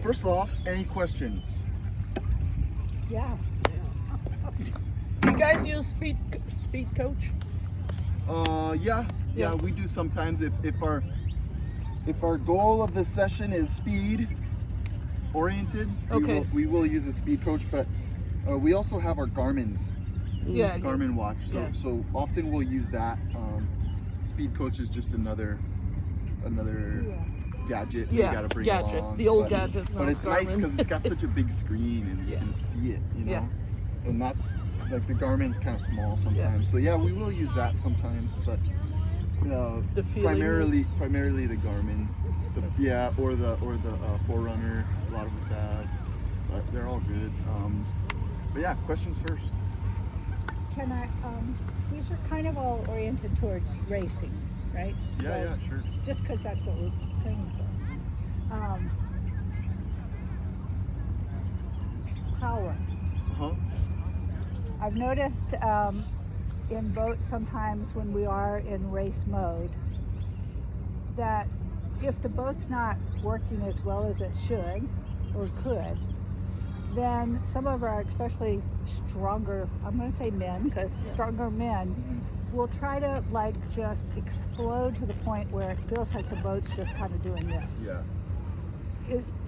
first off, any questions? Yeah. Do you guys use speed coach? Yeah, we do sometimes. If our goal of the session is speed oriented, Okay. we will use a speed coach, but we also have our Yeah. Garmin watch. So often we'll use that. Speed coach is just another gadget you gotta bring along. The old gadget. But it's nice because it's got such a big screen and you can see it, you know. Yeah. And that's like the Garmin's kind of small sometimes. So yeah, we will use that sometimes, but primarily the Garmin. Or the Forerunner. A lot of us have, but they're all good. But yeah, questions first. Can I? These are kind of all oriented towards racing, right? Yeah, So, sure. Just because that's what we're training for. Power. Uh-huh. I've noticed in boats sometimes when we are in race mode that if the boat's not working as well as it should or could, then some of our especially stronger, I'm going to say men, because stronger men will try to like just explode to the point where it feels like the boat's just kind of doing this. Yeah.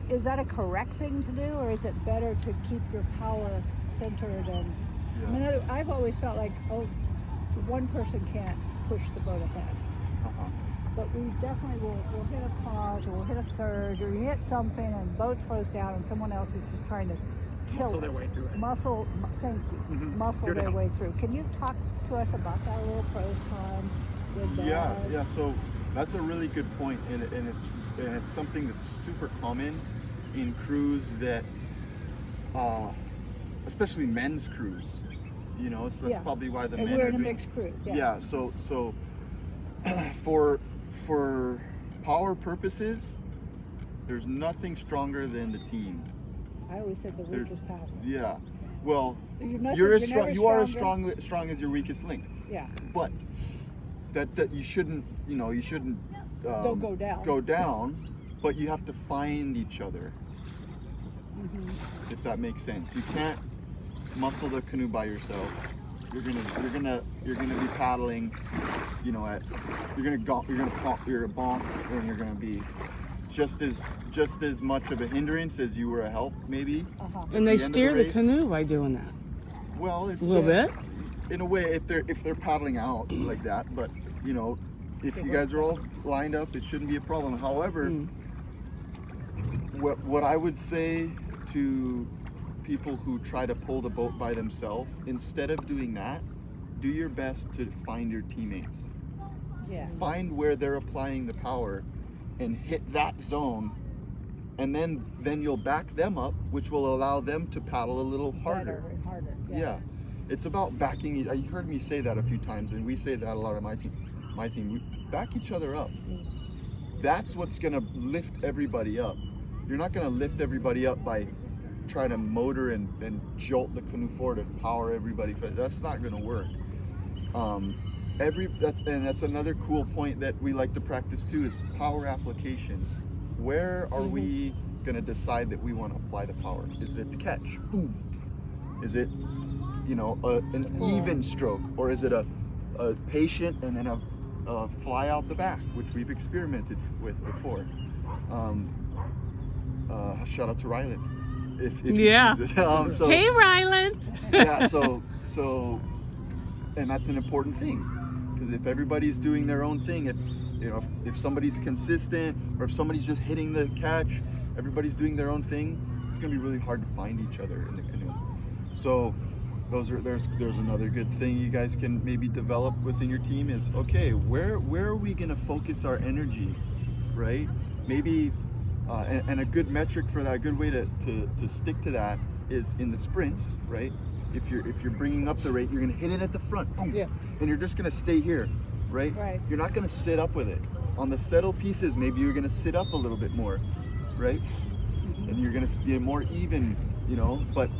Is that a correct thing to do, or is it better to keep your power centered? And I mean, I've always felt like, one person can't push the boat ahead. Uh-huh. But we definitely will hit a pause, or we'll hit a surge, or you hit something and the boat slows down and someone else is just trying to kill their way through it. Thank you. Muscle their way through. Can you talk to us about that, a little pros, cons, good, bad? Yeah, so that's a really good point, and it's something that's super common in crews that, especially men's crews, you know, so that's probably why the and men we're are in a doing, mixed crew. yeah, so for power purposes, there's nothing stronger than the team. I always said the weakest paddle. Yeah, well, you're as strong. You are as strong as your weakest link. Yeah. But that you shouldn't Don't go down. Go down, but you have to find each other. If that makes sense, you can't muscle the canoe by yourself. You're gonna be paddling, you know, you're gonna bonk, and you're gonna be just as much of a hindrance as you were a help, maybe. And they steer the canoe by doing that. Well, it's a little bit. In a way, if they're paddling out like that, but you know, if you guys are all lined up, it shouldn't be a problem. However, what I would say to people who try to pull the boat by themselves, instead of doing that, do your best to find your teammates. Yeah. Find where they're applying the power and hit that zone, and then you'll back them up, which will allow them to paddle a little harder. Better and harder. Yeah. It's about backing. You heard me say that a few times, and we say that a lot of my team. We back each other up. That's what's gonna lift everybody up. You're not gonna lift everybody up by trying to motor and jolt the canoe forward and power everybody. That's not gonna work. That's another cool point that we like to practice too, is power application. Where are we gonna decide that we want to apply the power? Is it at the catch? Boom. Is it, you know, an even stroke, or is it a patient and then a fly out the back, which we've experimented with before? Shout out to Ryland. If you see this. Hey, Ryland. Yeah. So, and that's an important thing, because if everybody's doing their own thing, if somebody's consistent, or if somebody's just hitting the catch, everybody's doing their own thing, it's gonna be really hard to find each other in the canoe. So there's another good thing you guys can maybe develop within your team is, okay, where are we gonna focus our energy, right? Maybe and a good metric for that, a good way to stick to that is in the sprints, right? If you're bringing up the rate, you're gonna hit it at the front, boom, and you're just gonna stay here, right? You're not gonna sit up with it. On the settle pieces, maybe you're gonna sit up a little bit more, right? And you're gonna be more even, you know. But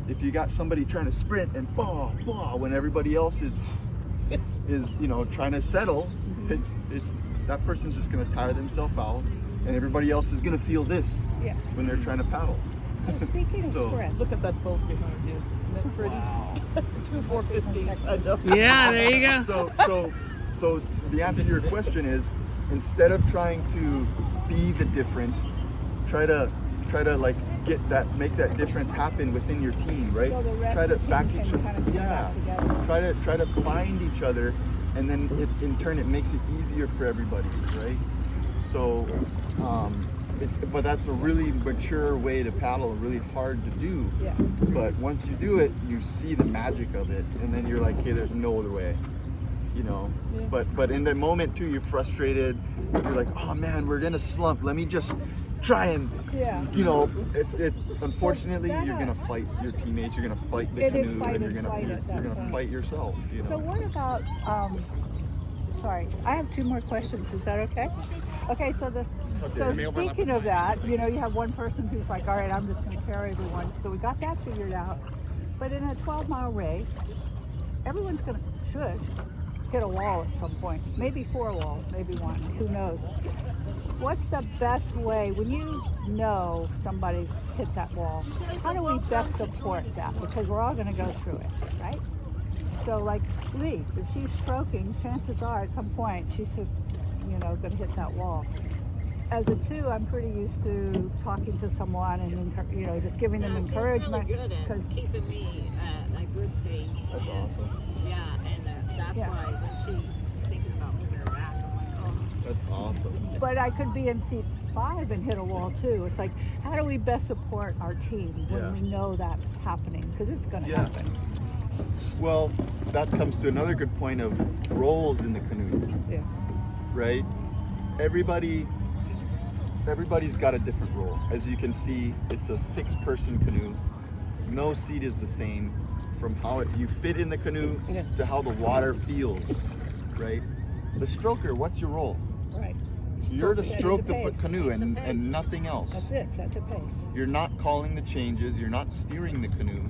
if you got somebody trying to sprint and blah when everybody else is you know, trying to settle, it's that person's just gonna tire themselves out, and everybody else is gonna feel this. Yeah. when they're trying to paddle. So speaking of So- strength, Look at that boat behind you. Isn't that pretty? Wow. Two 450s. I know. Yeah, there you go. So the answer to your question is, instead of trying to be the difference, try to like make that difference happen within your team, right? So the rest Try to of the back team each can kind of get yeah. back together. Try to find each other, and then in turn it makes it easier for everybody, right? So but that's a really mature way to paddle, really hard to do. Yeah. But once you do it, you see the magic of it, and then you're like, hey, there's no other way, you know. Yeah. But in the moment too, you're frustrated. You're like, oh man, we're in a slump. Let me just try and, Yeah. you know, unfortunately, that, you're gonna fight your teammates. You're gonna fight the It is canoe, fight and you're and gonna flight at that you're gonna point. fight yourself. You know. So what about, sorry, I have 2 more questions. Is that okay? Okay, so speaking of that, you know, you have one person who's like, all right, I'm just going to carry everyone. So we got that figured out. But in a 12-mile race, everyone's should hit a wall at some point. Maybe 4 walls, maybe 1, who knows. What's the best way, when you know somebody's hit that wall, how do we best support that? Because we're all going to go through it, right? So like Lee, if she's stroking, chances are at some point she's just, you know, going to hit that wall. As a 2, I'm pretty used to talking to someone and, you know, just giving them encouragement. She's really good at keeping me at a good pace. That's and, awesome. Yeah, and that's Yeah. why when she's thinking about moving her back, I'm like, oh. That's awesome. But I could be in seat 5 and hit a wall too. It's like, how do we best support our team when Yeah. we know that's happening? Because it's going to Yeah. happen. Well, that comes to another good point of roles in the canoe, Yeah. right? Everybody's got a different role. As you can see, it's a 6-person canoe. No seat is the same, from how you fit in the canoe Yeah. to how the water feels, right? The stroker, what's your role? Right. You're to Setting stroke the the pace. canoe and nothing else. That's it. Set the pace. You're not calling the changes, you're not steering the canoe,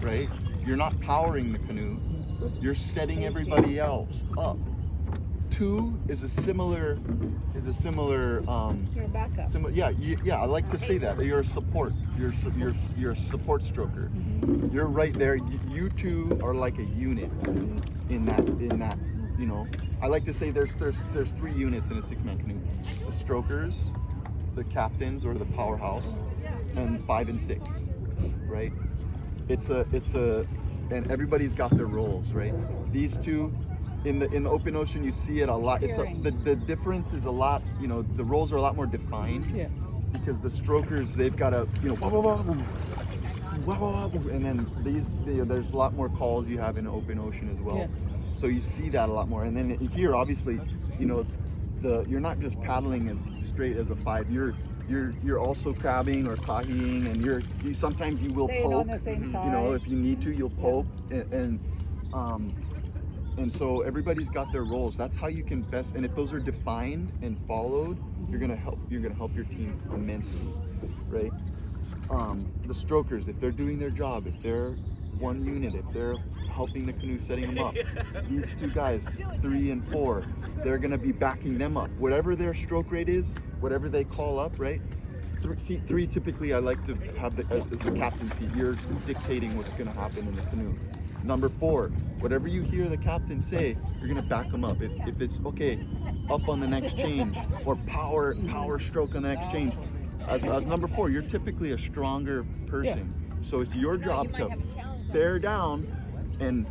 right? You're not powering the canoe, you're setting everybody else up. 2 is a similar You're a backup. yeah, I like to say that. You're a support. You're a support stroker. Mm-hmm. You're right there. You 2 are like a unit in that, you know. I like to say there's 3 units in a 6-man canoe. The strokers, the captains or the powerhouse, and 5 and 6, right? It's a and everybody's got their roles, right? These 2 in the open ocean, you see it a lot. The difference is a lot, you know, the roles are a lot more defined. Yeah. Because the strokers, they've got to, you know, wah, wah, wah, wah, wah, wah, wah, and then there's a lot more calls you have in the open ocean as well. Yeah. So you see that a lot more. And then here, obviously, you know, you're not just paddling as straight as a 5. You're also crabbing or kahiing, and you sometimes you will Staying poke. on the same side. You know, if you need to, you'll poke, and so everybody's got their roles. That's how you can best. And if those are defined and followed, you're gonna help your team immensely, right? The strokers, if they're doing their job, if they're one unit, if they're helping the canoe, setting them up, these 2 guys, 3 and 4, they're gonna be backing them up. Whatever their stroke rate is, whatever they call up, right? Seat 3, typically I like to have as the captain seat. You're dictating what's gonna happen in the canoe. Number 4, whatever you hear the captain say, you're gonna back them up. If it's okay, up on the next change, or power stroke on the next change. As number 4, you're typically a stronger person. So it's your job to bear down and,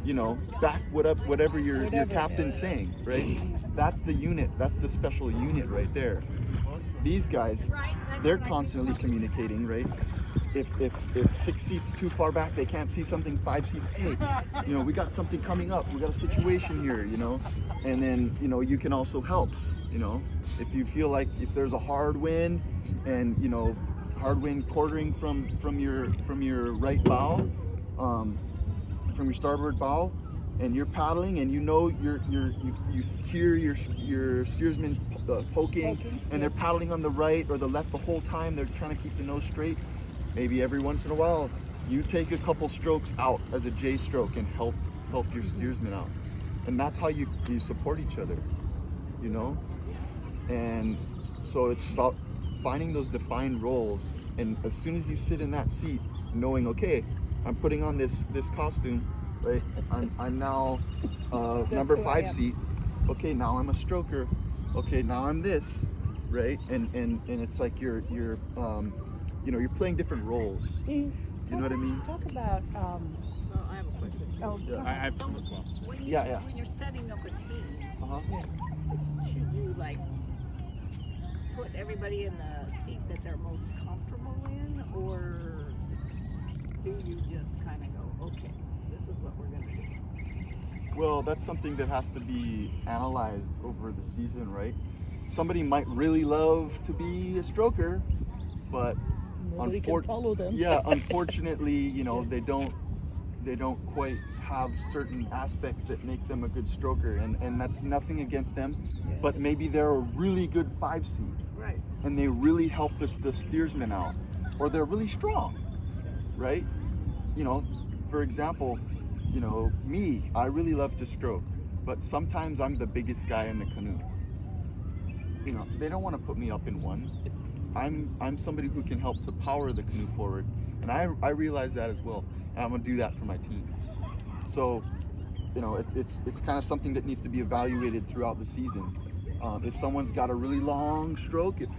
you know, back whatever your captain's saying, right? That's the unit. That's the special unit right there. These guys, they're constantly communicating, right? If 6 seats too far back, they can't see something, 5 seats, hey, you know, we got something coming up, we got a situation here, you know, and then, you know, you can also help, you know, if you feel like if there's a hard wind and, you know, hard wind quartering from your right bow, from your starboard bow, and you're paddling and you know you hear your steersman poking, and they're paddling on the right or the left the whole time, they're trying to keep the nose straight. Maybe every once in a while you take a couple strokes out as a J stroke and help your steersman out, and that's how you support each other, you know. And so it's about finding those defined roles, and as soon as you sit in that seat, knowing, okay, I'm putting on this costume, right? I'm now number who I 5 am. seat. Okay, now I'm a stroker. Okay, now I'm this, right? And it's like you're you're playing different roles. You know what I mean? Talk about Well, I have a question. oh, Yeah. go I ahead. have some as well. When you Yeah. when you're setting up a team, Uh-huh. should you like put everybody in the seat that they're most comfortable in, or do you just kind of go, okay, this is what we're gonna do? Well, that's something that has to be analyzed over the season, right? Somebody might really love to be a stroker, but Nobody can follow them. yeah, unfortunately, they don't quite have certain aspects that make them a good stroker, and that's nothing against them, but maybe they're a really good 5 seat Right. and they really help the steersman out, or they're really strong, right? For example, me, I really love to stroke, but sometimes I'm the biggest guy in the canoe. They don't want to put me up in one. I'm somebody who can help to power the canoe forward, and I realize that as well, and I'm gonna do that for my team. So, it's kind of something that needs to be evaluated throughout the season. If someone's got a really long stroke, if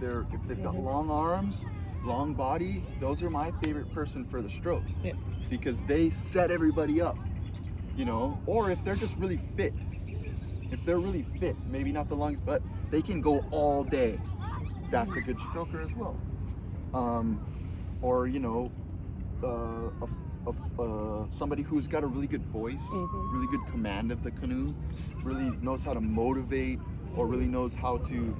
they've got long arms, long body, those are my favorite person for the stroke, Yeah. because they set everybody up. Or if they're just really fit. If they're really fit, maybe not the longest, but they can go all day. That's a good stroker as well. Or somebody who's got a really good voice, really good command of the canoe, really knows how to motivate, or really knows how to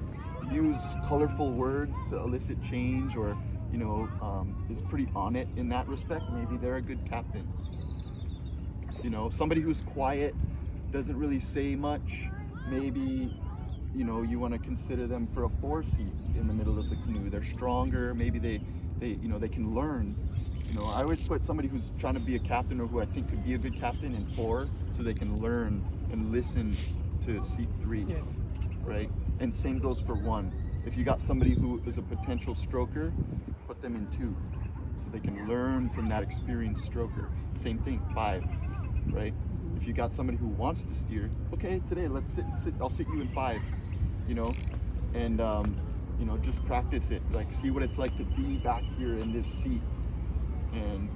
use colorful words to elicit change, or is pretty on it in that respect. Maybe they're a good captain. Somebody who's quiet, doesn't really say much, maybe you want to consider them for a 4 seat in the middle of the canoe. They're stronger, maybe they can learn. I always put somebody who's trying to be a captain, or who I think could be a good captain, in 4, so they can learn and listen to seat 3. Yeah. Right? And same goes for 1. If you got somebody who is a potential stroker, put them in 2, so they can learn from that experienced stroker. Same thing, 5, right? If you got somebody who wants to steer, okay, today let's sit. I'll sit you in 5, and just practice it. Like, see what it's like to be back here in this seat, and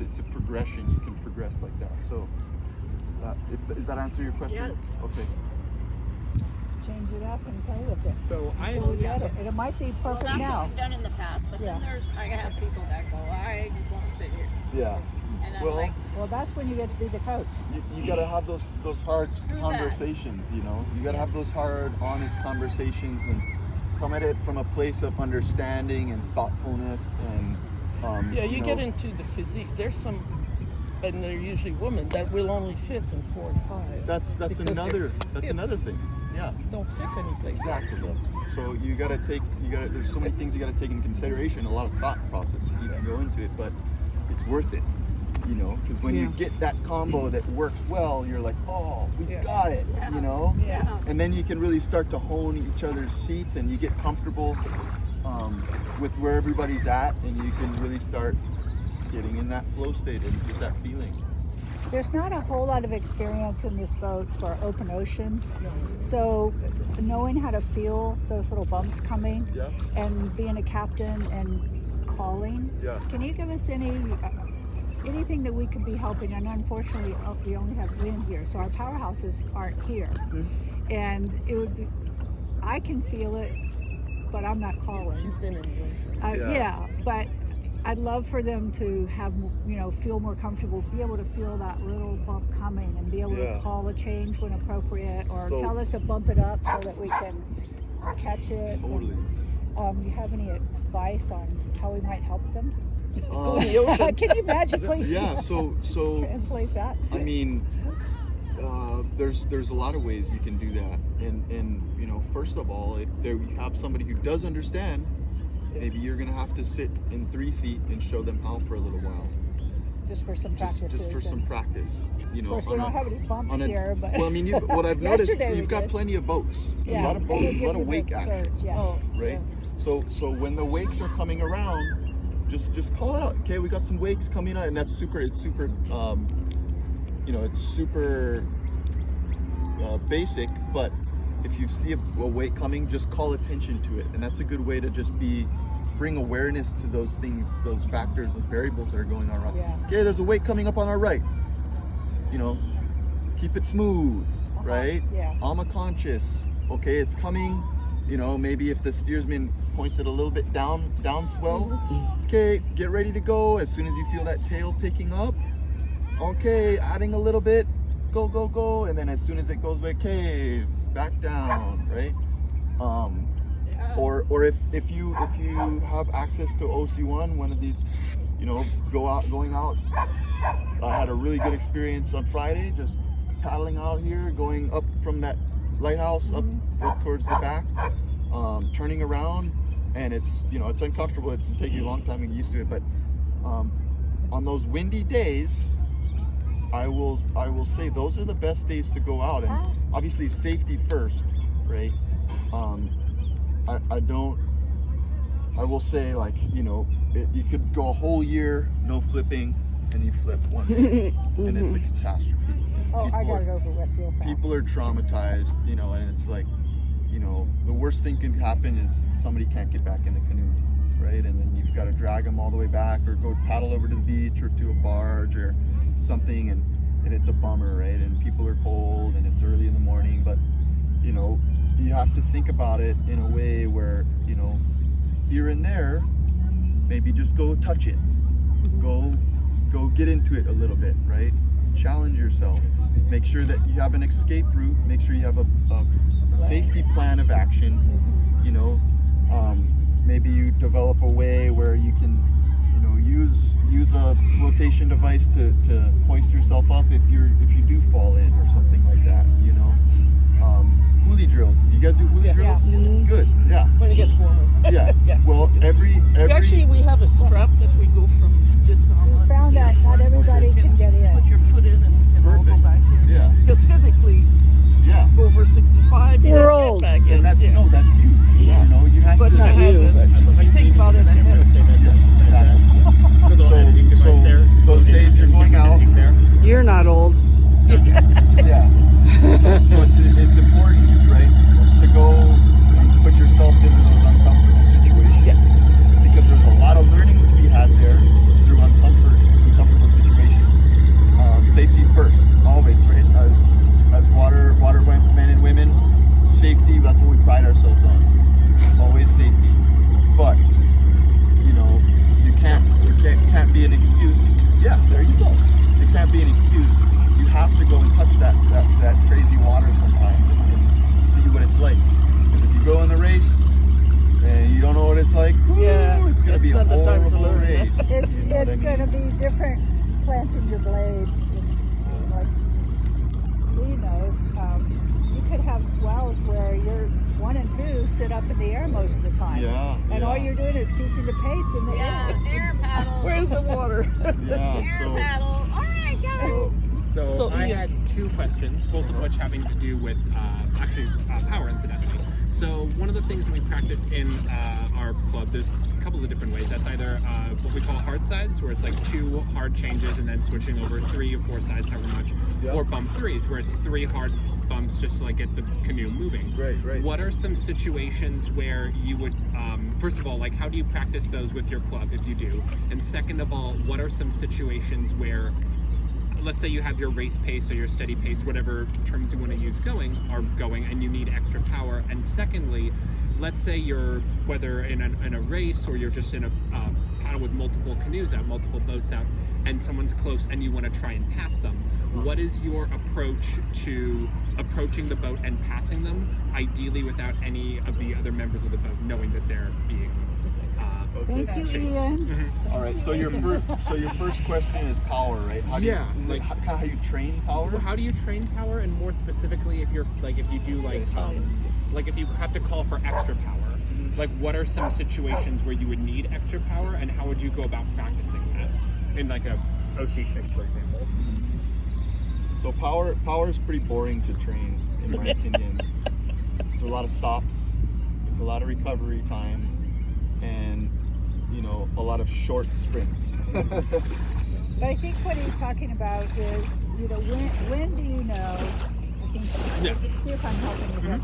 it's a progression. You can progress like that. So, does that answer your question? Yes. Okay. Change it up and play with it. So I So get it. And it might be Well, perfect that's now. what we've done in the past, but Yeah. then I have people that go, I just want to sit here, Yeah. and I'm Well, like, Well, that's when you get to be the coach. you got to have those hard Screw that. conversations. You got to have those hard, honest conversations, and come at it from a place of understanding and thoughtfulness, and Yeah, you get into the physique. There's some, and they're usually women, that will only fit in 4 and 5. That's because another hips thing. Yeah, don't fit any place. exactly. So, So there's so many things you got to take into consideration. A lot of thought process that needs to go into it, but it's worth it. Because when you get that combo that works well, you're like, oh, we got it. Yeah. And then you can really start to hone each other's seats, and you get comfortable with where everybody's at, and you can really start getting in that flow state and get that feeling. There's not a whole lot of experience in this boat for open oceans. So knowing how to feel those little bumps coming, Yeah. and being a captain and calling, Yeah. can you give us anything that we could be helping? And unfortunately, we only have wind here, so our powerhouses aren't here. And it would be, I can feel it, but I'm not calling. she's been in the ocean. Yeah, but I'd love for them to have, feel more comfortable, be able to feel that little bump coming, and be able Yeah. to call a change when appropriate, or So- tell us to bump it up so that we can catch it. Totally. Do you have any advice on how we might help them? Go in the ocean. Can you magically Yeah. So translate that? I mean, there's a lot of ways you can do that, and first of all, if you have somebody who does understand, maybe you're gonna have to sit in 3 seat and show them how for a little while, Just for some just practices. for some and- practice. Of course, we don't have any bumps here, but Well, I mean, what I've noticed, Yesterday we you've got did. plenty of boats, yeah, a lot of they boats, a give lot you of the wake action, surge, yeah. Oh, right? yeah. So when the wakes are coming around, just call it out. Okay, we got some wakes coming out, and that's super. It's super. It's super basic. But if you see a wake coming, just call attention to it, and that's a good way to just bring awareness to those things, those factors, those variables that are going on around. Yeah. Okay, there's a wake coming up on our right. Keep it smooth, right? Yeah. Alma conscious. Okay, it's coming. Maybe if the steersman points it a little bit down swell. Okay, get ready to go. As soon as you feel that tail picking up, okay, adding a little bit, go. And then as soon as it goes back, okay, back down, right? Or if you have access to OC1, one of these, going out. I had a really good experience on Friday, just paddling out here, going up from that lighthouse up towards the back, turning around, and it's uncomfortable. It's gonna take you a long time to get used to it, but on those windy days, I will say those are the best days to go out, and obviously safety first, right? I will say, like, you could go a whole year no flipping, and you flip one day, and it's a catastrophe. Oh, I gotta go over West real fast. People are traumatized, and it's like, the worst thing can happen is somebody can't get back in the canoe, right? And then you've got to drag them all the way back, or go paddle over to the beach or to a barge or something, and it's a bummer, right? And people are cold, and it's early in the morning, but you have to think about it in a way where, here and there, maybe just go touch it, go get into it a little bit, right? Challenge yourself. Make sure that you have an escape route. Make sure you have a safety plan of action. Maybe you develop a way where you can, use a flotation device to hoist yourself up if you do fall in or something like that. Huli drills. Do you guys do huli drills? Yeah. Good. Yeah. When it gets warmer. Yeah. Yeah. Well, every Actually, we have a strap that we go from this on. We found that not everybody can get in. Put your foot in and we'll go Perfect. back in. Yeah. Because physically, Yeah. over 65, you We're don't old. get back in. And that's Yeah. that's huge. Yeah. You have But to. to have it, think about it ahead of time. Yes, exactly. So those days you're going out. You're not old. Yeah. So it's important, right, to go and put yourself into those uncomfortable situations. Yes. Because there's a lot of learning to be had there through uncomfortable situations. Safety first, always, right? As water men and women, safety, that's what we pride ourselves on. Always safety. But you can't be an excuse. Yeah, there you go. It can't be an excuse. You have to go and touch that crazy water sometimes and see what it's like. Because if you go in the race and you don't know what it's like, Yeah, it's gonna that's be a not the time to horrible learn. race. It's gonna be different planting your blade. Like Lee knows, you could have swells where you're 1 and 2 sit up in the air most of the time. Yeah. And all you're doing is keeping the pace in the air. Air paddle. Where's the water? Yeah, Air so paddle. All right, go. So I Ian. had 2 questions, both of which having to do with power, incidentally. So one of the things that we practice in our club, there's a couple of different ways. That's either what we call hard sides, where it's like 2 hard changes and then switching over 3 or 4 sides, however much, Yeah. or bump threes, where it's 3 hard bumps just to like get the canoe moving. Right. What are some situations where you would, first of all, like how do you practice those with your club if you do? And second of all, what are some situations where, let's say you have your race pace or your steady pace, whatever terms you want to use going, and you need extra power. And secondly, let's say you're, whether in a race or you're just in a paddle with multiple canoes out, multiple boats out, and someone's close and you want to try and pass them. What is your approach to approaching the boat and passing them, ideally without any of the other members of the boat knowing that they're being Okay. Thank you, Ian. All right. So your first question is power, right? How do Yeah, you, like- how you train power? Well, how do you train power, and more specifically, if you're like, if you do like if you have to call for extra power, like what are some situations where you would need extra power, and how would you go about practicing that in like a OC6, for example? So power is pretty boring to train, in my opinion. There's a lot of stops. There's a lot of recovery time. and a lot of short sprints. But I think what he's talking about is, when do you know? I think. Yeah. See if I'm helping you here.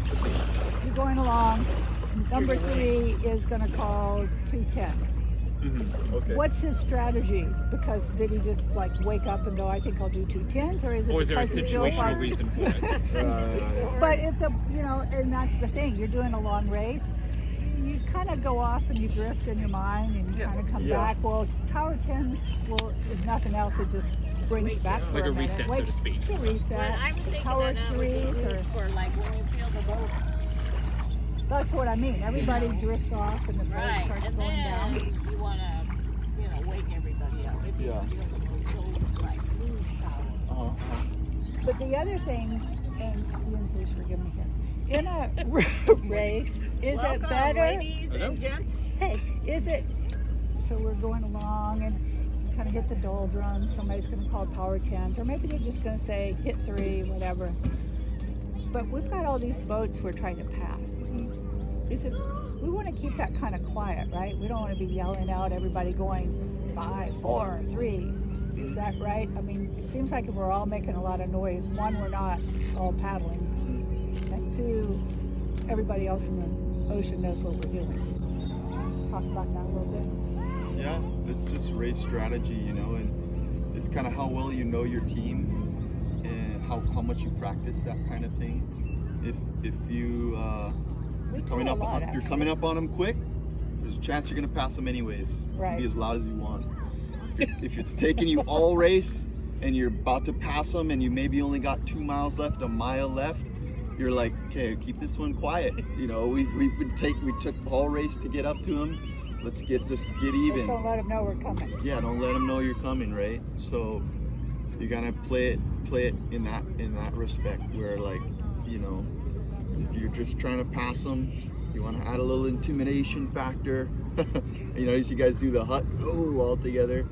You're going along. Number 3 is going to call 2 10s. Okay. What's his strategy? Because did he just like wake up and go, I think I'll do 2 10s, or is it? Or is there a because he feels situational like- reason for it? But if and that's the thing. You're doing a long race. You kind of go off and you drift in your mind, and you kind of come Yeah. back. Well, Tower 10s, if nothing else, it just brings you back for Like a minute. reset, so to speak. It's a reset. But I'm thinking Tower that would be 3s, used or for like when you feel the boat. that's what I mean. Everybody drifts off, and the boat Right, starts and going down. then you want to, wake everybody up. If you Yeah. feel the boat go like lose power. But the other thing, and Ian, please forgive me here. In a race, is Welcome, it better? ladies and gents. Hey, is it? So we're going along and you kind of hit the doldrums. Somebody's going to call power 10s, or maybe they're just going to say hit 3, whatever. But we've got all these boats we're trying to pass. Is it? We want to keep that kind of quiet, right? We don't want to be yelling out everybody going 5, 4, 3. Is that right? I mean, it seems like if we're all making a lot of noise, 1, we're not all paddling, and 2, everybody else in the ocean knows what we're doing. Talk about that a little bit. Yeah, it's just race strategy, and it's kind of how well you know your team and how much you practice that kind of thing. If you We coming do a up lot, on, if you're actually. coming up on them quick, there's a chance you're gonna pass them anyways. You can Right. be as loud as you want. If it's taking you all race and you're about to pass them and you maybe only got 2 miles left, a mile left, you're like, okay, keep this one quiet. We took the whole race to get up to them. Let's just get Just even. don't let them know we're coming. Yeah, don't let them know you're coming, right? So you gotta play it in that respect, where if you're just trying to pass them, you want to add a little intimidation factor. As you guys do the hut all together.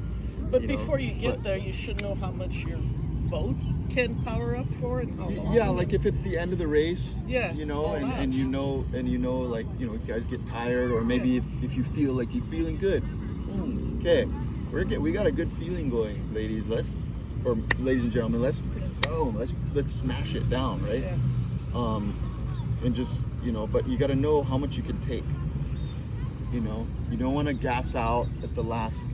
But before you get there, you should know how much your boat can power up for and how long. Yeah, like if it's the end of the race, Yeah, all that. and you guys get tired, or maybe if you feel like you're feeling good, okay, we got a good feeling going, ladies and gentlemen, let's smash it down, right? Yeah. And just but you got to know how much you can take. You don't want to gas out at the last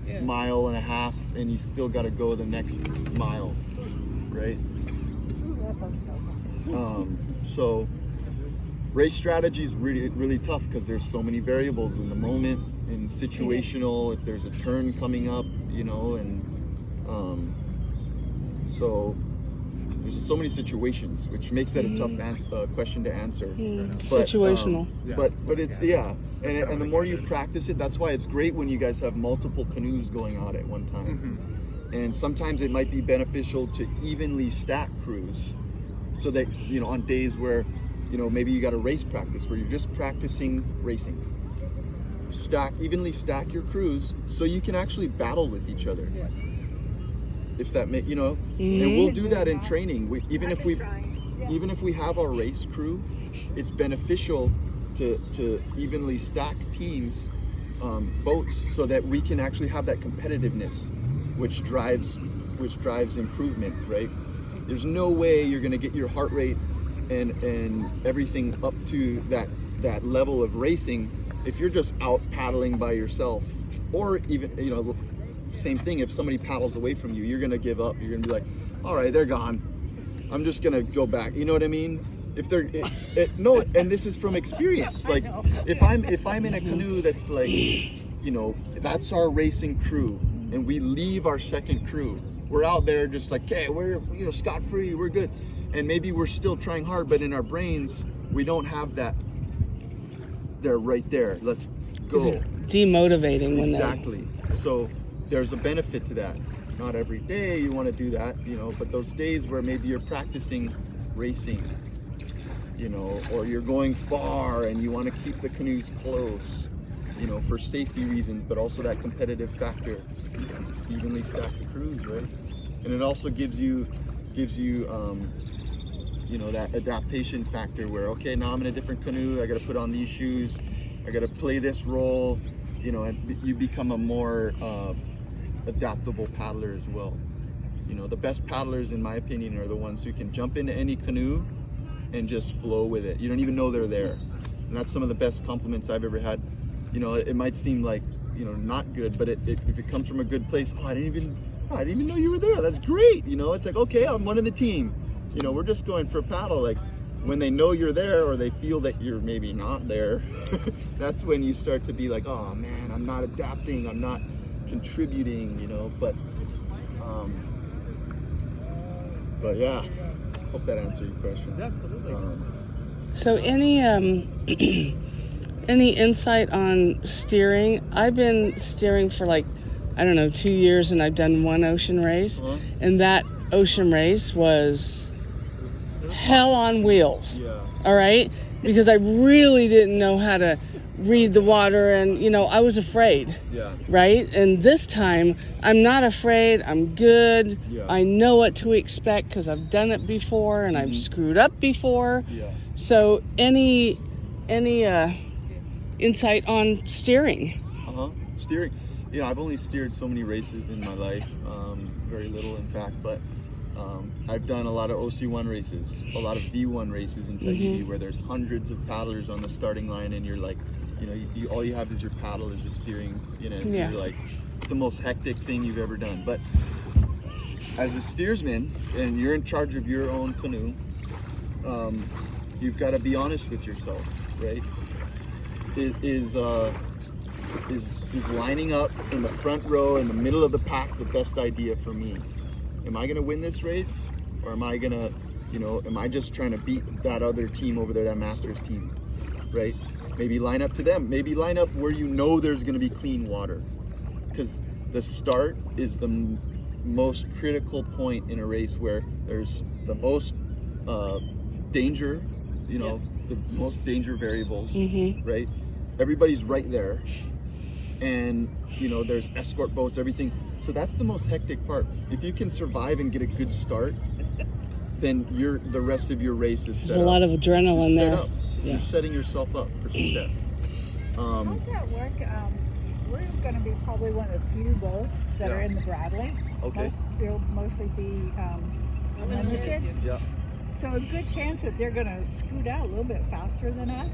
Yeah. mile and a half, and you still got to go the next mile, right? Ooh, that sounds terrible. So race strategy is really, really tough because there's so many variables in the moment, and situational, if there's a turn coming up, so there's so many situations, which makes that a tough question to answer. But, Situational. But it's, and the more you practice it, that's why it's great when you guys have multiple canoes going out at one time. And sometimes it might be beneficial to evenly stack crews, so that on days where maybe you got a race practice where you're just practicing racing, evenly stack your crews so you can actually battle with each other. Yeah. If that and we'll do that in training. Even if we have our race crew, it's beneficial to evenly stack teams, boats, so that we can actually have that competitiveness, which drives improvement, right? There's no way you're going to get your heart rate and everything up to that level of racing if you're just out paddling by yourself, or even same thing, if somebody paddles away from you, you're going to give up. You're going to be like, all right, they're gone, I'm just going to go back. You know what I mean? If they're no, and this is from experience. Like if I'm in a canoe that's like, that's our racing crew, and we leave our second crew, we're out there just like, okay, we're scot-free, we're good, and maybe we're still trying hard, but in our brains we don't have that. They're right there, let's go. Demotivating when Exactly. So there's a benefit to that. Not every day you want to do that, but those days where maybe you're practicing racing, or you're going far and you want to keep the canoes close, for safety reasons, but also that competitive factor. Evenly stack the crews, right? And it also gives you that adaptation factor where, okay, now I'm in a different canoe, I got to put on these shoes, I I got to play this role, you know, and you become a more adaptable paddler as well. You know, the best paddlers, in my opinion, are the ones who can jump into any canoe and just flow with it. You don't even know they're there. And that's some of the best compliments I've ever had. You know, it might seem like, you know, not good, but if it comes from a good place, I didn't even know you were there. That's great. You know, it's like, okay, I'm one of the team. You know, we're just going for a paddle. Like, when they know you're there, or they feel that you're maybe not there, that's when you start to be like, oh man, I'm not adapting, I'm not contributing, you know. But yeah, hope that answered your question. Yeah, absolutely. So any insight on steering? I've been steering for like, I don't know, 2 years, and I've done one ocean race, and that ocean race was hell on wheels. Yeah. All right, because I really didn't know how to read the water, and you know, I was afraid. Yeah. Right? And this time I'm not afraid. I'm good. Yeah. I know what to expect because I've done it before, and I've screwed up before. Yeah. So any insight on steering? Steering. You know, I've only steered so many races in my life, very little in fact, but I've done a lot of OC1 races, a lot of V1 races in Tahiti, where there's hundreds of paddlers on the starting line, and you're like, you know, all you have is your paddle, is your steering, you know, Yeah. you're like, it's the most hectic thing you've ever done. But as a steersman, and you're in charge of your own canoe, you've got to be honest with yourself, right? Is lining up in the front row in the middle of the pack the best idea for me? Am I gonna win this race, or am I gonna, you know, am I just trying to beat that other team over there, that Masters team, right? Maybe line up to them. Maybe line up where you know there's gonna be clean water, because the start is the most critical point in a race, where there's the most danger, you know, the most danger variables, right? Everybody's right there, and you know, there's escort boats, everything. So that's the most hectic part. If you can survive and get a good start, then the rest of your race is set There's a lot of adrenaline there. up. Yeah. You're setting yourself up for success. How does that work? We're going to be probably one of the few boats that are in the Bradley. Okay. They'll mostly be unlimited. Yeah. So a good chance that they're going to scoot out a little bit faster than us.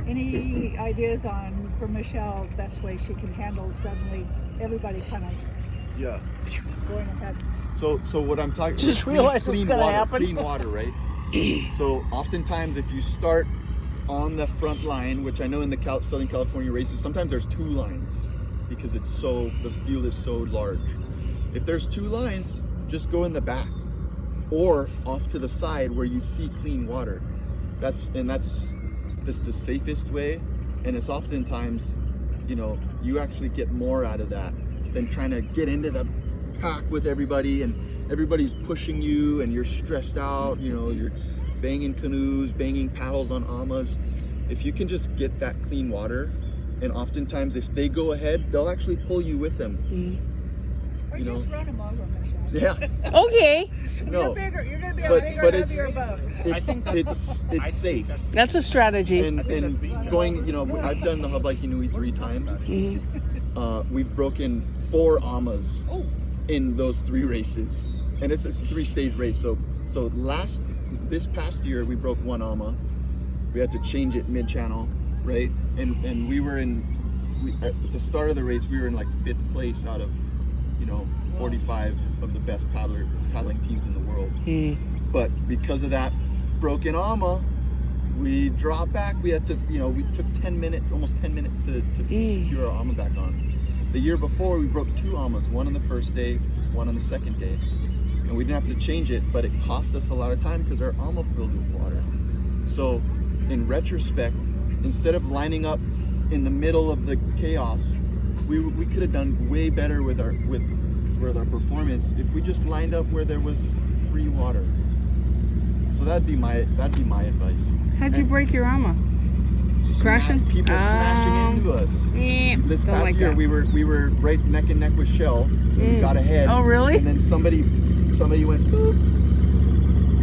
Any ideas on, for Michelle, best way she can handle suddenly everybody kind of Yeah. going ahead? So what I'm talking Just realized it's gonna water, happen. clean water, right? So oftentimes if you start on the front line, which I know in the Southern California races, sometimes there's two lines because the field is so large. If there's two lines, just go in the back or off to the side where you see clean water. That's the safest way, and it's oftentimes, you know, you actually get more out of that than trying to get into the pack with everybody, and everybody's pushing you and you're stressed out, you know, you're banging canoes, banging paddles on amas. If you can just get that clean water, and oftentimes if they go ahead, they'll actually pull you with them. Or You just know. run them over, Michelle. Yeah. Okay, You're No. bigger. You're going to be But- a bigger, but it's- heavier boat. It's safe. that's a strategy. And going, you know, I've done the Hub Nui 3 times. We've broken 4 amas in those 3 races, and it's a 3-stage race. So this past year we broke 1 ama. We had to change it mid-channel, right? And we were at the start of the race, we were in like 5th place out of, you know, 45 of the best paddling teams in the world. But because of that broken ama, we dropped back. We had to, you know, we took 10 minutes, almost 10 minutes to secure our ama back on. The year before, we broke 2 amas, one on the first day, one on the second day. And we didn't have to change it, but it cost us a lot of time because our ama filled with water. So in retrospect, instead of lining up in the middle of the chaos, we could have done way better with our performance if we just lined up where there was free water. So that'd be my advice. How'd you break your ama? Crashing? People smashing into us. This Don't past like year that. we were right neck and neck with Shell. And we got ahead. Oh, really? And then somebody went boop,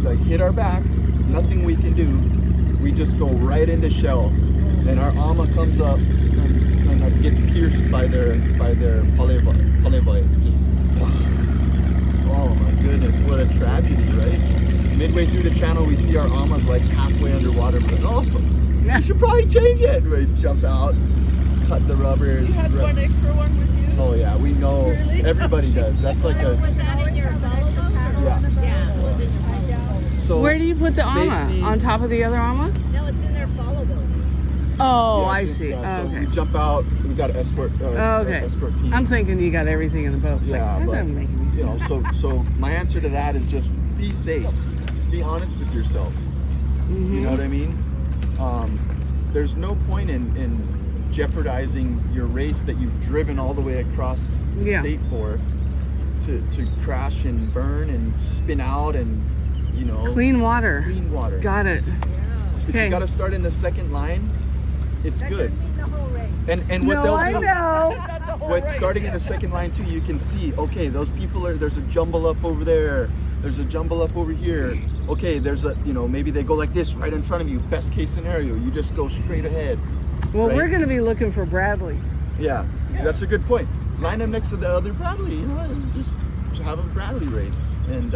like hit our back. Nothing we can do. We just go right into Shell. and our ama comes up and gets pierced by their polevoi. Just, oh my goodness, what a tragedy, right? Midway through the channel, we see our amas like halfway underwater. But oh, we should probably change it. We jump out, cut the rubbers. You had one extra one with you? Oh yeah, we know. Really? Everybody does. That's like a. Was that in your follow boat? Yeah. Yeah, it was in your follow boat. So Where do you put the ama? safety- On top of the other ama? No, it's in their follow boat. Oh, Yeah, I it's- see. yeah, so Okay. we jump out. We got an escort. Okay. Escort team. I'm thinking you got everything in the boat. It's Yeah, like, that but doesn't make any sense. you know, so my answer to that is just be safe. Be honest with yourself. Mhm. You know what I mean? There's no point in jeopardizing your race that you've driven all the way across the Yeah. state for to crash and burn and spin out and, you know, Clean water. clean water. Got it. If Okay. you got to start in the second line, it's That good. doesn't mean the whole race. And what No, they'll I do. know. Not the whole When race. starting in the second line too, you can see, okay, those people there's a jumble up over there, there's a jumble up over here. Okay, there's a, you know, maybe they go like this right in front of you. Best case scenario, you just go straight ahead. Well, Right. we're going to be looking for Bradley. Yeah, that's a good point. Line them next to the other Bradley, you know, and just have a Bradley race. And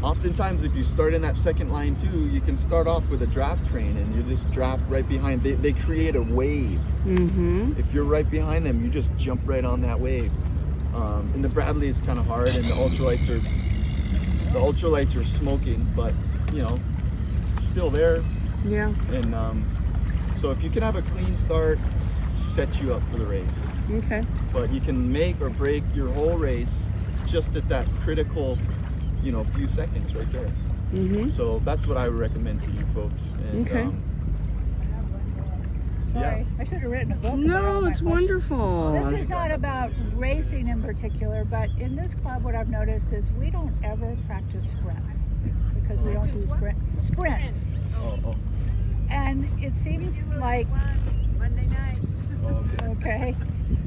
oftentimes, if you start in that second line too, you can start off with a draft train and you just draft right behind. They create a wave. Mm-hmm. If you're right behind them, you just jump right on that wave. And the Bradley is kind of hard, and the ultralights are smoking, but you know, still there. Yeah. And so if you can have a clean start, set you up for the race. Okay. But you can make or break your whole race just at that critical, you know, few seconds right there. Mm-hmm. So that's what I would recommend to you folks. And, Okay. Sorry, I should have written a book. about all No, my it's questions. wonderful. This is not about racing in particular, but in this club, what I've noticed is we don't ever practice sprints because we don't do sprints. Oh. And it seems like, Monday nights. okay,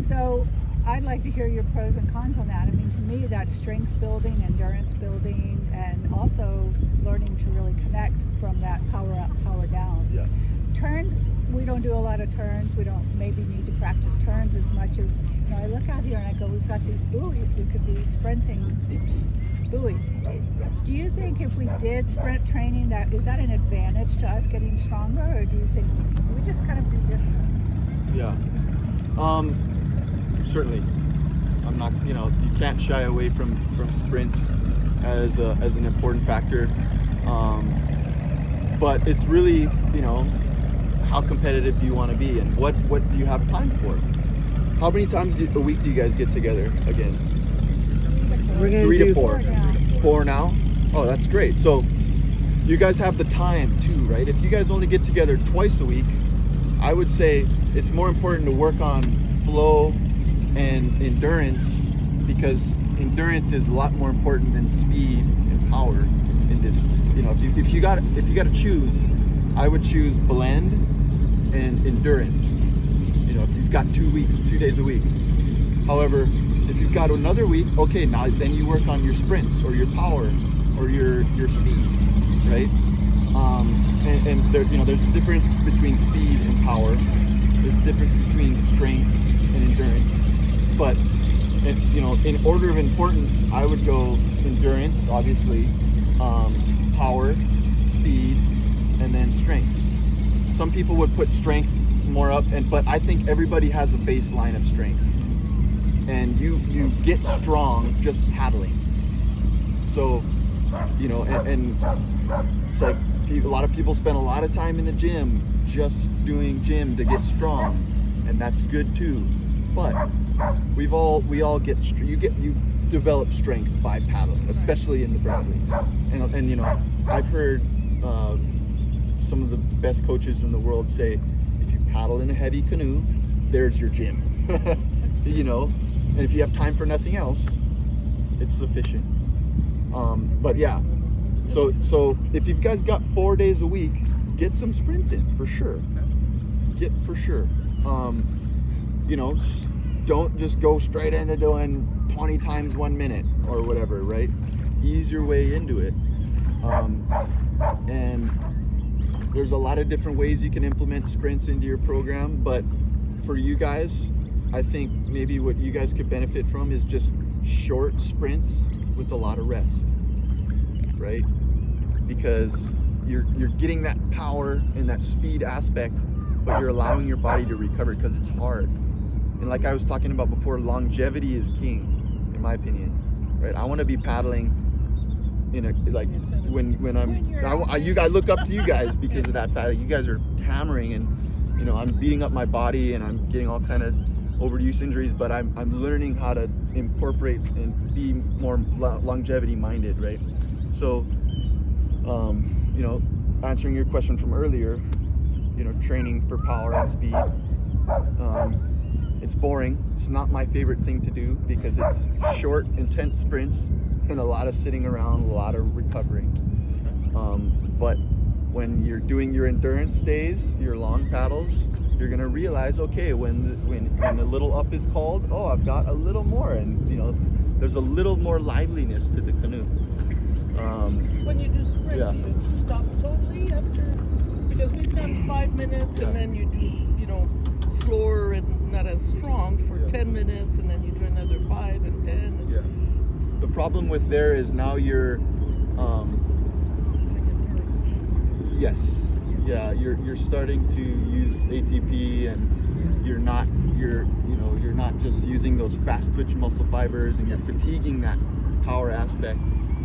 so I'd like to hear your pros and cons on that. I mean, to me, that's strength building, endurance building, and also learning to really connect from that power up, power down. Yeah. Turns, we don't do a lot of turns. We don't maybe need to practice turns as much as, you know, I look out here and I go, we've got these buoys. We could be sprinting buoys. Do you think if we did sprint training, is that an advantage to us getting stronger, or do you think we just kind of do distance? Yeah. Certainly. I'm not, you know, you can't shy away from sprints as an important factor. But it's really, you know, how competitive do you want to be, and what do you have time for? How many times a week do you guys get together again? We're going 3 to to do 4. now. 4 now? Oh, that's great. So you guys have the time too, right? If you guys only get together twice a week, I would say it's more important to work on flow and endurance, because endurance is a lot more important than speed and power in this. You know, if you got to choose, I would choose blend and endurance. You know, if you've got 2 weeks, 2 days a week. However, if you've got another week, okay, now then you work on your sprints or your power or your speed, right? And there, you know, there's a difference between speed and power. There's a difference between strength and endurance. But you know, in order of importance, I would go endurance, obviously, power, speed, and then strength. Some people would put strength more up, but I think everybody has a baseline of strength. And you get strong just paddling. So, you know, and it's like a lot of people spend a lot of time in the gym just doing gym to get strong, and that's good too. But we all get you develop strength by paddling, especially in the Bradleys. And you know, I've heard some of the best coaches in the world say, if you paddle in a heavy canoe, there's your gym. You know, and if you have time for nothing else, it's sufficient. But yeah, so if you guys got 4 days a week, get some sprints in for sure. You know, don't just go straight into doing 20 times 1 minute or whatever, right? Ease your way into it. And there's a lot of different ways you can implement sprints into your program, but for you guys, I think maybe what you guys could benefit from is just short sprints with a lot of rest, right? Because you're getting that power and that speed aspect, but you're allowing your body to recover because it's hard. And like I was talking about before, longevity is king, in my opinion, right? I want to be paddling in a, like when I look up to you guys because of that fact. You guys are hammering, and you know, I'm beating up my body and I'm getting all kind of overuse injuries, but I'm learning how to incorporate and be more longevity minded, right? So you know, answering your question from earlier, you know, training for power and speed, it's boring. It's not my favorite thing to do because it's short, intense sprints and a lot of sitting around, a lot of recovering. But when you're doing your endurance days, your long paddles, you're gonna realize, okay, when a little up is called, oh, I've got a little more, and you know, there's a little more liveliness to the canoe. When you do sprint, Yeah. do you stop totally after? Because we've done 5 minutes, Yeah. and then you do, you know, slower and not as strong for 10 minutes, and then you do another 5 and 10. And Yeah. The problem with there is now you're, yes, yeah, you're starting to use ATP, and you're not just using those fast twitch muscle fibers, and you're fatiguing that power aspect.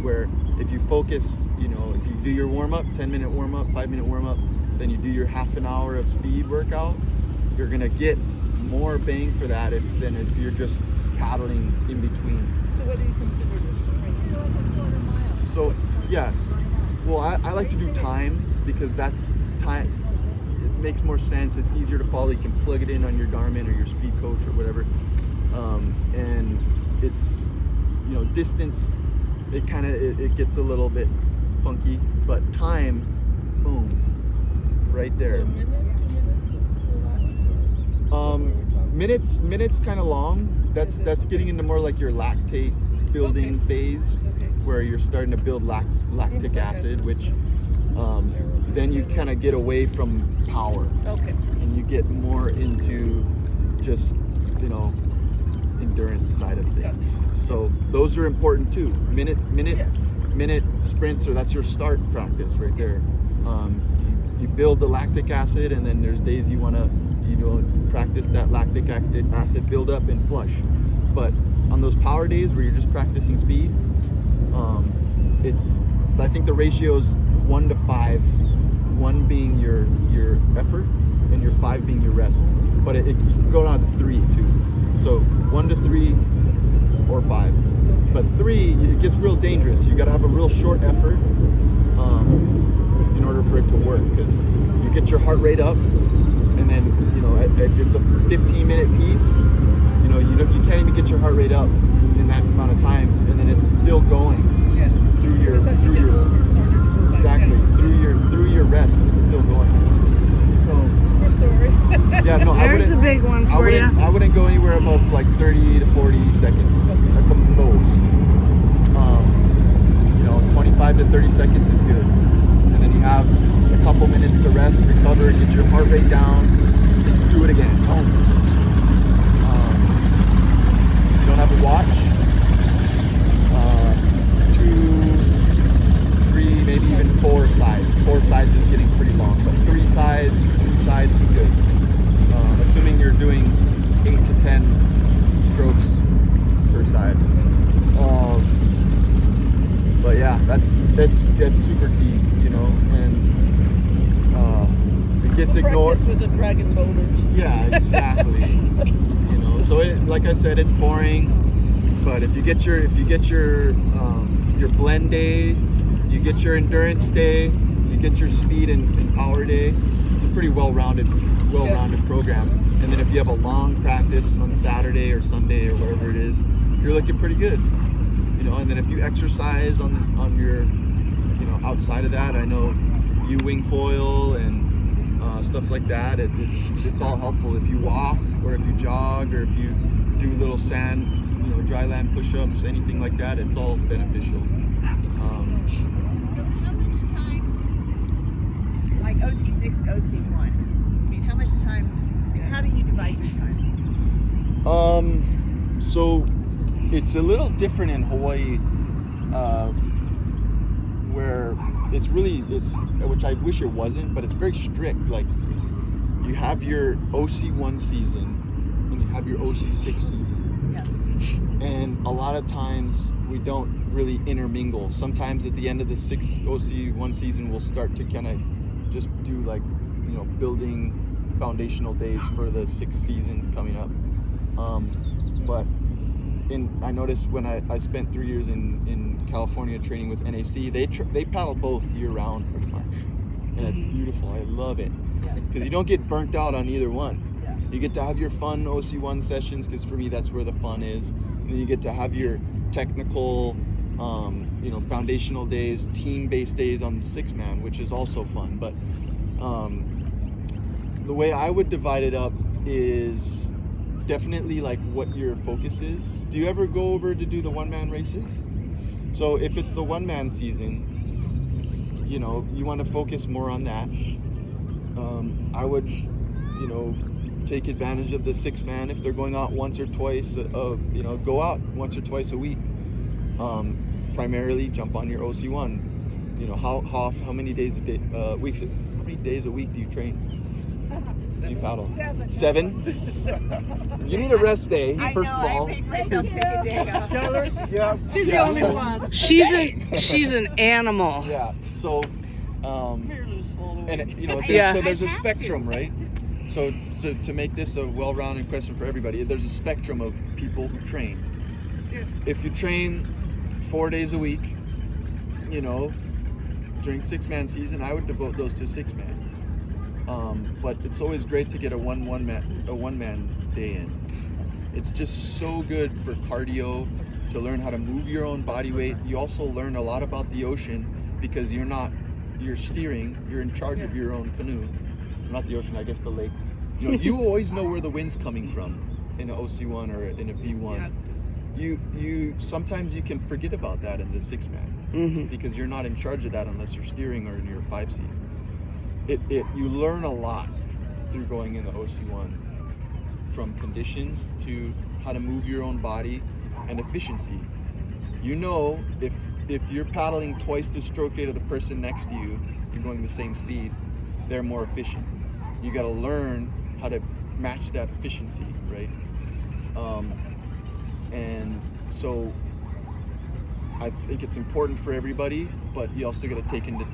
Where if you focus, you know, if you do your warm up, 10-minute warm up, 5-minute warm up, then you do your half an hour of speed workout, you're gonna get more bang for that than if you're just paddling in between. so what do you consider the sprint? So yeah, well, I like to do time because that's time. It makes more sense. It's easier to follow. You can plug it in on your Garmin or your speed coach or whatever, and it's, you know, distance. It gets a little bit funky, but time, boom, right So there. a minute, 2 minutes, or Minutes kind of long. That's getting into more like your lactate building phase, Okay. where you're starting to build lactic acid, which then you kind of get away from power Okay. and you get more into just, you know, endurance side of things. So those are important too. Minute sprints, or that's your start practice right there. You build the lactic acid, and then there's days you want to, you know, practice that lactic acid build up and flush. But on those power days where you're just practicing speed, I think the ratio is 1 to 5, 1 being your effort and your 5 being your rest. But it can go down to 3 too. So 1 to 3 or 5. But 3, it gets real dangerous. You got to have a real short effort in order for it to work, because you get your heart rate up, and then, you know, if it's a 15-minute piece, you know, you can't even get your heart rate up in that amount of time, and then it's still going Yeah. through your Because as you get older, it's harder to go back exactly down. through your rest. It's still going. So We're sorry. yeah, no, There's a big one for you. I wouldn't go anywhere above like 30 to 40 seconds at the most. You know, 25 to 30 seconds is good. And then you have a couple minutes to rest, recover, get your heart rate down, do it again. Boom. You don't have a watch. 2, 3, maybe even 4 sides. 4 sides is getting pretty long, but 3 sides, 2 sides is good. Assuming you're doing 8 to 10 strokes per side. But yeah, that's super key, you know, and it gets ignored. Practice with the dragon boaters. Yeah, exactly. You know, so like I said, it's boring, but if you get your blend day, you get your endurance day, you get your speed and power day, it's a pretty well-rounded program. And then if you have a long practice on Saturday or Sunday or whatever it is, you're looking pretty good. You know, and then if you exercise on your, you know, outside of that, I know you wing foil and stuff like that. It's all helpful. If you walk or if you jog or if you do little sand, you know, dry land push-ups, anything like that, it's all beneficial. So how much time like OC6 to OC1? I mean, how much time? How do you divide your time? So it's a little different in Hawaii, where it's which I wish it wasn't, but it's very strict. Like, you have your OC1 season and you have your OC6 season. Yeah. And a lot of times we don't really intermingle. Sometimes at the end of the OC1 season, we'll start to kind of just do like, building foundational days for the 6th season coming up. But I noticed when I spent 3 years in California training with NAC, they paddle both year round pretty much, and it's beautiful. I love it because you don't get burnt out on either one. Yeah. You get to have your fun OC1 sessions, because for me that's where the fun is, and then you get to have your technical, foundational days, team-based days on the 6-man, which is also fun. But the way I would divide it up is definitely like what your focus is. Do you ever go over to do the 1-man races? So if it's the 1-man season, you want to focus more on that. I would, take advantage of the 6-man if they're going out once or twice. Go out once or twice a week. Primarily jump on your OC1. How many days a day, How many days a week do you train? You paddle? 7. You need a rest day, I first know, of all. I made myself take a day off. Yeah. She's the only one. She's an animal. Yeah. So, Mirrorless fall away. and Yeah. so there's a I have spectrum, to. right? So to make this a well-rounded question for everybody, there's a spectrum of people who train. Yeah. If you train 4 days a week, during 6-man season, I would devote those to 6-man. But it's always great to get a one-man day in. It's just so good for cardio, to learn how to move your own body weight. You also learn a lot about the ocean, because you're steering, you're in charge of your own canoe. Not the ocean, I guess the lake. You always know where the wind's coming from in an OC1 or in a V1. Yeah. You sometimes you can forget about that in the 6-man, because you're not in charge of that unless you're steering or in your 5-seat. You learn a lot through going in the OC1, from conditions to how to move your own body and efficiency. If you're paddling twice the stroke rate of the person next to you, you're going the same speed, they're more efficient. You got to learn how to match that efficiency, right? And so I think it's important for everybody, but you also got to take into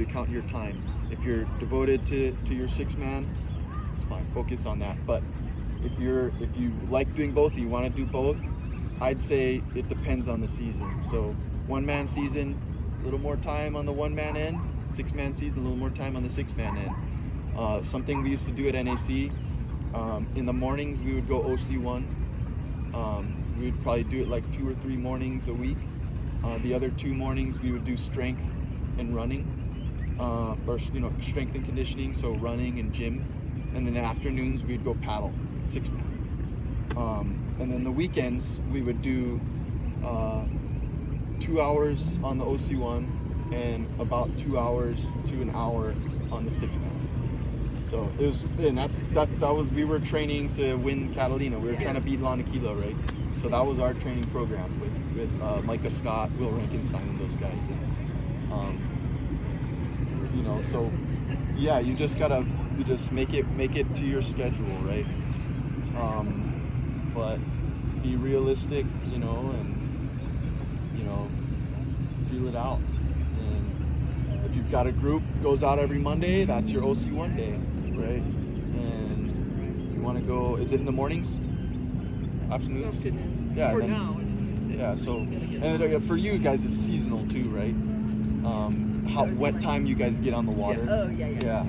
account your time. If you're devoted to your 6-man, it's fine, focus on that. But if you like doing both, you want to do both, I'd say it depends on the season. So 1-man season, a little more time on the 1-man end. 6-man season, a little more time on the 6-man end. Something we used to do at NAC, in the mornings we would go OC1. We would probably do it like 2 or 3 mornings a week. The other 2 mornings we would do strength and running, or strength and conditioning, so running and gym. And then afternoons we'd go paddle, 6-man. And then the weekends we would do 2 hours on the OC1 and about 2 hours to an hour on the 6-man. So it was, and we were training to win Catalina. We were trying to beat Lanakila, right? So that was our training program with Micah Scott, Will Rankenstein, and those guys. And, so yeah, you just make it to your schedule, right? But be realistic, and feel it out. And if you've got a group goes out every Monday, that's your OC1 day, right? And if you want to go, is it in the mornings? Afternoons? Afternoon. Yeah. For then- now. Yeah. So, and for you guys, it's seasonal too, right? What time you guys get on the water? Oh, yeah. Yeah.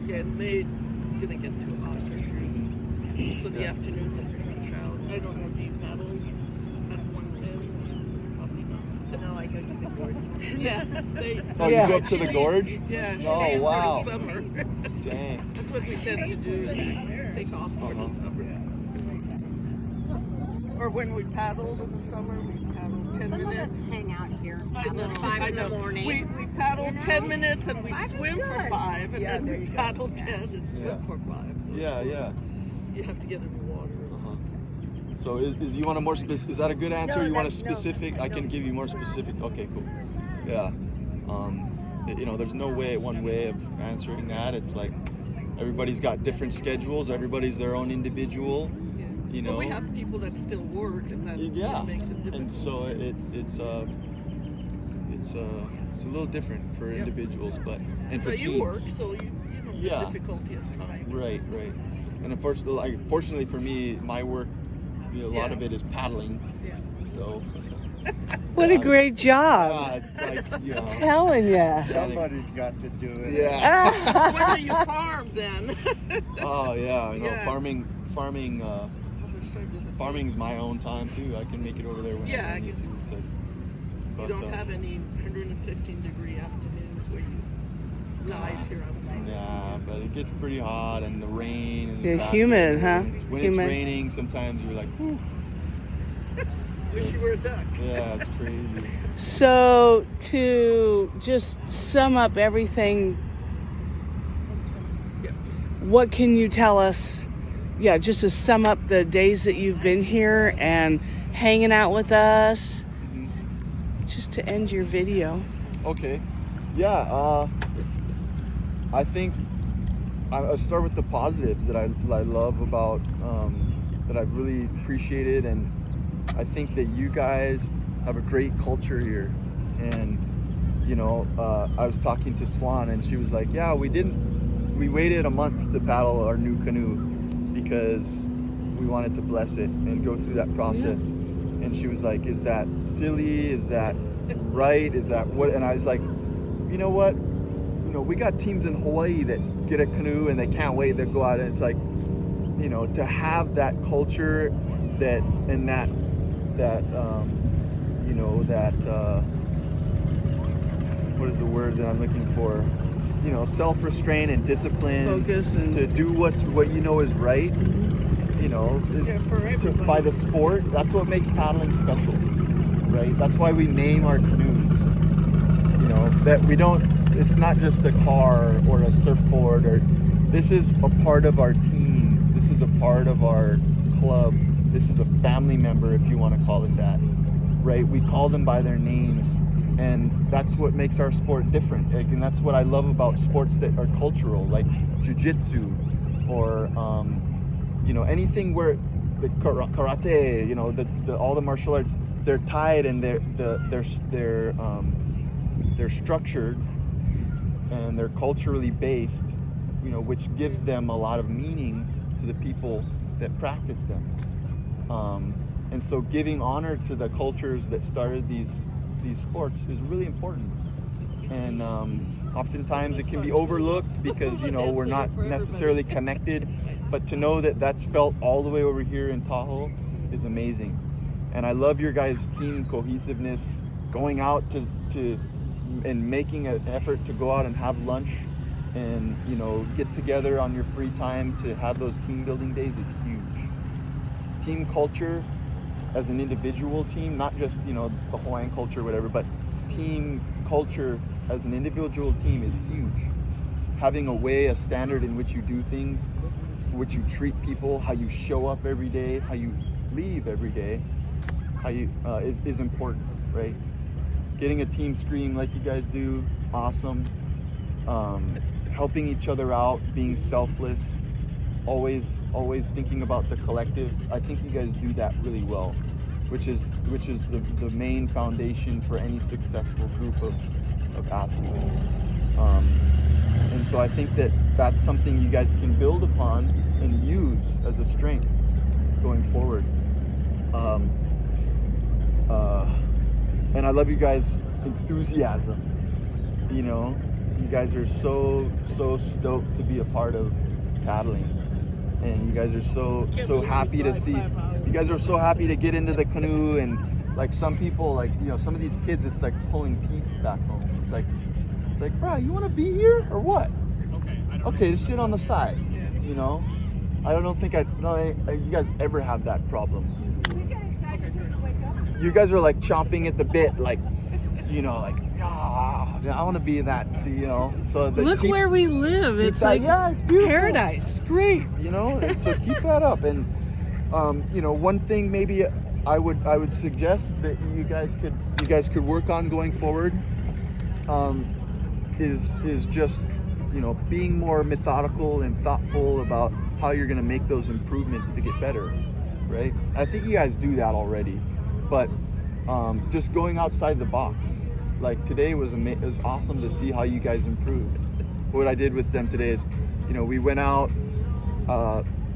Yeah, in May it's gonna get too hot for sure. So the afternoons are pretty much out. I don't know, do you paddle at 110? Probably not. No, I go to the gorge. Yeah. Oh, you go up to the gorge? Yeah. Oh, days wow. For the summer. Dang. That's what we tend to do, is take off for the summer. Or when we paddled in the summer, we paddled 10 Some minutes. of us hang out here I at know, 5 I in the know. morning. We paddle You know? 10 minutes and we 5 is swim for good. 5, and Yeah, then there we you go. paddle 10 and swim Yeah. for 5. So Yeah, it's like, yeah. you have to get in the water. So is you want a more specific? Is that a good answer? No, you want a that's- no, specific? that's- I can no. give you more specific. Okay, cool. Yeah. You know, there's no one way of answering that. It's like everybody's got different schedules. Everybody's their own individual. Yeah. You But know. we have people that still work, and that Yeah. makes it difficult. And so it's a little different for Yep. individuals, but for But teams. you work, so you know Yeah. the difficulty of time. Right. And fortunately for me, my work, you know, a lot Yeah. of it is paddling. Yeah. So. What a great job. Yeah, it's like, you know. Telling ya. Somebody's got to do it. Yeah. When do you farm then? Oh yeah, you know, Yeah. farming. How much time does it Farming's my own time too. I can make it over there whenever Yeah, I I need guess. to. So, You but, don't have any 115-degree afternoons where you die if you're outside. Yeah, but it gets pretty hot and the rain. And the Yeah, fact humid, that huh? When Humid. it's raining, sometimes you're like, whew. Wish you were a duck. Yeah, it's crazy. So, to just sum up everything, Yeah. what can you tell us? Yeah, just to sum up the days that you've been here and hanging out with us, just to end your video. Okay. Yeah. I think I'll start with the positives that I love about that I've really appreciated, and I think that you guys have a great culture here. And you know, I was talking to Swan, and she was like, "Yeah, we waited a month to paddle our new canoe because we wanted to bless it and go through that process." And she was like, "Is that silly? Is that right? Is that what?" And I was like, "You know what? You know, we got teams in Hawaii that get a canoe and they can't wait to go out, and it's like, you know, to have that culture that and that you know, that what is the word that I'm looking for? You know, self-restraint and discipline, Focus and to do what you know is right. You know, is Yeah, for everybody. by the sport. That's what makes paddling special, right? That's why we name our canoes. You know, that we don't. It's not just a car or a surfboard, or this is a part of our team. This is a part of our club. This is a family member, if you want to call it that, right? We call them by their names, and that's what makes our sport different. And that's what I love about sports that are cultural, like jiu-jitsu, or you know, anything where the karate, you know, all the martial arts, they're tied and they're structured and they're culturally based, you know, which gives them a lot of meaning to the people that practice them. And so giving honor to the cultures that started these sports is really important. And oftentimes it can be overlooked because, you know, we're not necessarily connected, but to know that that's felt all the way over here in Tahoe is amazing. And I love your guys' team cohesiveness, going out to and making an effort to go out and have lunch and, you know, get together on your free time to have those team building days is huge. Team culture as an individual team, not just, you know, the Hawaiian culture or whatever, but team culture as an individual team is huge. Having a standard in which you do things, which you treat people, how you show up every day, how you leave every day, how you is important, right? Getting a team scream like you guys do, awesome. Helping each other out, being selfless, always thinking about the collective. I think you guys do that really well, which is the main foundation for any successful group of athletes. And so I think that that's something you guys can build upon and use as a strength going forward. And I love you guys' enthusiasm. You know, you guys are so stoked to be a part of paddling, and you guys are so happy to see. You guys are so happy to get into the canoe, and like some people, like, you know, some of these kids, it's like pulling teeth back home. It's like, bro, you want to be here or what? Okay, just sit on the side. You know, I don't think you guys ever have that problem. We get you guys are like chomping at the bit, like, you know, like, ah, I want to be that, you know. So Look where we live. It's that, like yeah, it's beautiful. paradise. It's great, you know. And so keep that up. And you know, one thing maybe I would suggest that you guys could work on going forward is just, you know, being more methodical and thoughtful about how you're going to make those improvements to get better, right? I think you guys do that already, but just going outside the box. Like today was awesome to see how you guys improved. What I did with them today is, you know, we went out,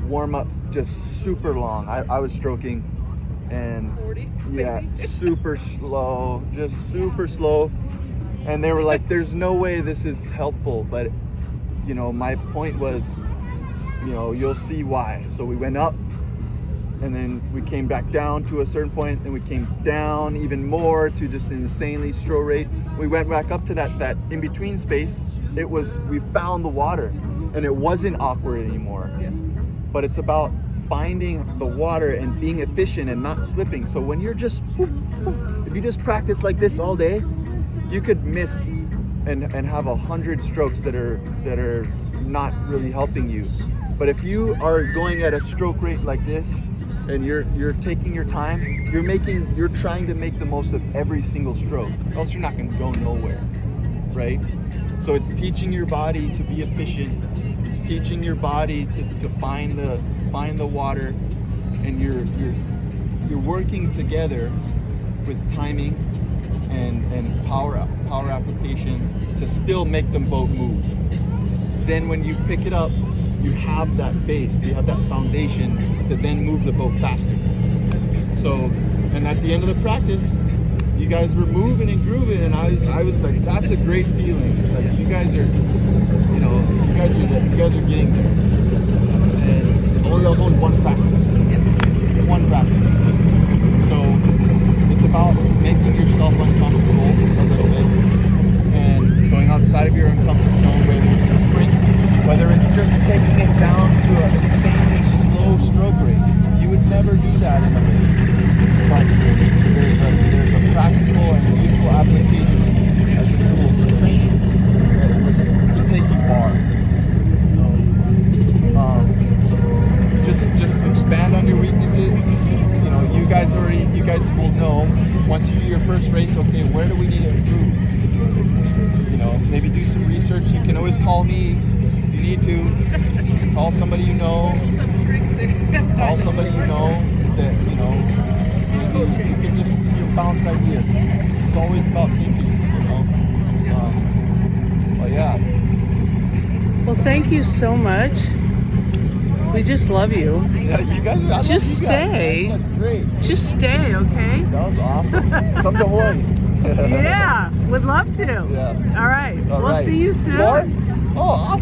warm up just super long. I was stroking and 40, yeah, maybe? super slow, just super slow. And they were like, there's no way this is helpful. But, you know, my point was, you know, you'll see why. So we went up and then we came back down to a certain point, and we came down even more to just an insanely slow rate. We went back up to that in-between space. We found the water and it wasn't awkward anymore. Yeah. But it's about finding the water and being efficient and not slipping. So when you're just, if you just practice like this all day, you could miss and have 100 strokes that are not really helping you. But if you are going at a stroke rate like this and you're taking your time, you're trying to make the most of every single stroke, else you're not going to go nowhere, right? So it's teaching your body to be efficient. It's teaching your body to find the water, and you're working together with timing and power application to still make them both move. Then when you pick it up, you have that base, you have that foundation to then move the boat faster. So, and at the end of the practice, you guys were moving and grooving, and I was like, that's a great feeling. Like you guys are, you know, you guys are getting there. And that was only one practice. One practice. So it's about making yourself uncomfortable a little bit and going outside of your comfort zone, whether it's the sprints, whether it's just taking it down to an insanely slow stroke rate. You would never do that in a race. But there's a practical and useful application as a tool for training that would take you far. So just expand on your weaknesses. You know, you guys will know once you do your first race, okay, where do we need to improve? You know, maybe do some research. You can always call me if you need to. Call somebody you know. Call somebody you know that, you know, you can just bounce ideas. It's always about thinking, you know. But yeah. Well, thank you so much. We just love you. Yeah, you guys are awesome. Just stay. That's great. Just stay, okay? That was awesome. Come to Hawaii. Yeah, would love to. Yeah. All right. All We'll right. see you soon. More? Oh, awesome.